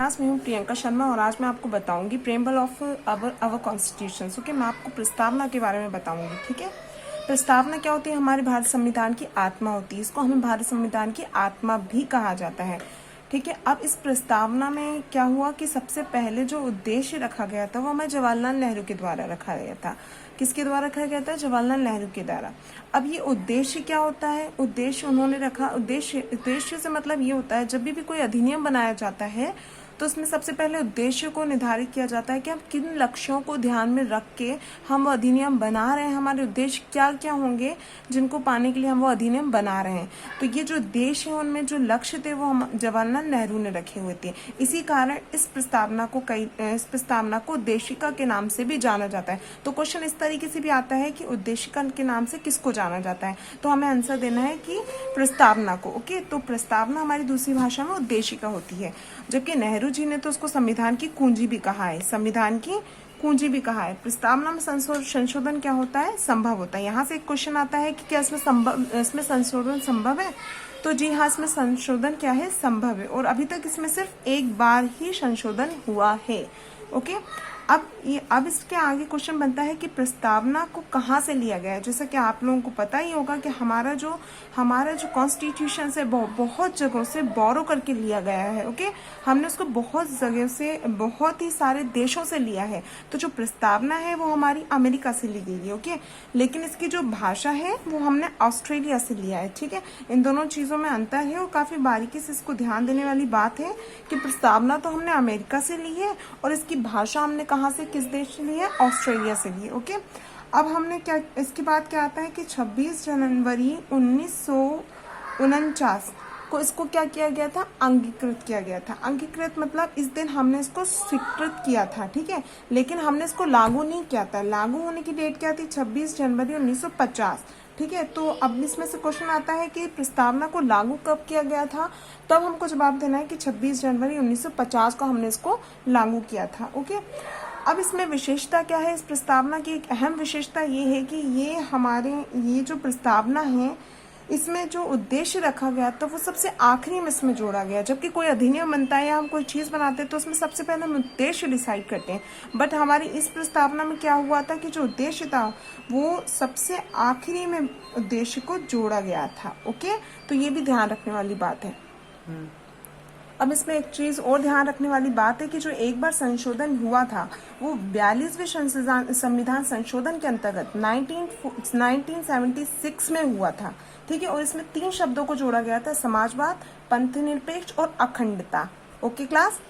Class में हूँ प्रियंका शर्मा और आज मैं आपको बताऊंगी preamble of our constitution. Okay, मैं आपको प्रस्तावना के बारे में बताऊंगी। ठीक है, प्रस्तावना क्या होती है? हमारे भारत संविधान की आत्मा होती है। इसको हमें भारत संविधान की आत्मा भी कहा जाता है। ठीक है, अब इस प्रस्तावना में क्या हुआ कि सबसे पहले जो उद्देश्य रखा गया था वो हमें जवाहरलाल नेहरू के द्वारा रखा गया था। किसके द्वारा रखा गया था? जवाहरलाल नेहरू के द्वारा। अब ये उद्देश्य क्या होता है? उद्देश्य उन्होंने रखा, उद्देश्य से मतलब ये होता है जब भी कोई अधिनियम बनाया जाता है तो उसमें सबसे पहले उद्देश्य को निर्धारित किया जाता है कि हम किन लक्ष्यों को ध्यान में रख के हम वो अधिनियम बना रहे हैं। हमारे उद्देश्य क्या क्या होंगे जिनको पाने के लिए हम वो अधिनियम बना रहे हैं। तो ये जो उद्देश्य है उनमें जो लक्ष्य थे वो हम जवाहरलाल नेहरू ने रखे हुए थे। इसी कारण इस प्रस्तावना को उद्देशिका के नाम से भी जाना जाता है। तो क्वेश्चन इस तरीके से भी आता है कि उद्देशिका के नाम से किसको जाना जाता है, तो हमें आंसर देना है कि प्रस्तावना को। ओके, तो प्रस्तावना हमारी दूसरी भाषा में उद्देशिका होती है, जबकि नेहरू जी ने तो उसको संविधान की कुंजी भी कहा है। संविधान की कुंजी भी कहा है। प्रस्तावना में संशोधन क्या होता है? संभव होता है। यहाँ से एक क्वेश्चन आता है कि क्या इसमें संशोधन संभव है? तो जी हाँ, इसमें संशोधन क्या है? संभव है। और अभी तक इसमें सिर्फ एक बार ही संशोधन हुआ है। ओके, अब इसके आगे क्वेश्चन बनता है कि प्रस्तावना को कहाँ से लिया गया है। जैसा कि आप लोगों को पता ही होगा कि हमारा जो कॉन्स्टिट्यूशन से बहुत जगहों से बोरो करके लिया गया है। ओके, हमने उसको बहुत जगह से, बहुत ही सारे देशों से लिया है। तो जो प्रस्तावना है वो हमारी अमेरिका से ली गई है। ओके, लेकिन इसकी जो भाषा है वो हमने ऑस्ट्रेलिया से लिया है। ठीक है, इन दोनों चीजों में अंतर है और काफी बारीकी से इसको ध्यान देने वाली बात है कि प्रस्तावना तो हमने अमेरिका से ली है और इसकी भाषा हमने कहाँ से, किस देश से ली है? ऑस्ट्रेलिया से ली है। ओके, अब हमने क्या, इसके बाद क्या आता है कि 26 जनवरी 1949 को इसको क्या किया गया था? अंगीकृत किया गया था। अंगीकृत मतलब इस दिन हमने इसको स्वीकृत किया था। ठीक है, लेकिन हमने इसको लागू नहीं किया था। लागू होने की डेट क्या थी? 26 जनवरी 1950। ठीक है, तो अब इसमें से क्वेश्चन आता है कि प्रस्तावना को लागू कब किया गया था? तब हमको जवाब देना है कि 26 जनवरी 1950 को हमने इसको लागू किया था। ओके, अब इसमें विशेषता क्या है? इस प्रस्तावना की एक अहम विशेषता ये है कि ये जो प्रस्तावना है इसमें जो उद्देश्य रखा गया तो वो सबसे आखिरी में इसमें जोड़ा गया। जबकि कोई अधिनियम बनता है या हम कोई चीज बनाते हैं तो उसमें सबसे पहले हम उद्देश्य डिसाइड करते हैं, बट हमारी इस प्रस्तावना में क्या हुआ था कि जो उद्देश्य था वो सबसे आखिरी में उद्देश्य को जोड़ा गया था। ओके, तो ये भी ध्यान रखने वाली बात है। अब इसमें एक चीज और ध्यान रखने वाली बात है कि जो एक बार संशोधन हुआ था वो 42वें संविधान संशोधन के अंतर्गत 1976 में हुआ था। ठीक है, और इसमें 3 शब्दों को जोड़ा गया था: समाजवाद, पंथ निरपेक्ष और अखंडता। Okay class.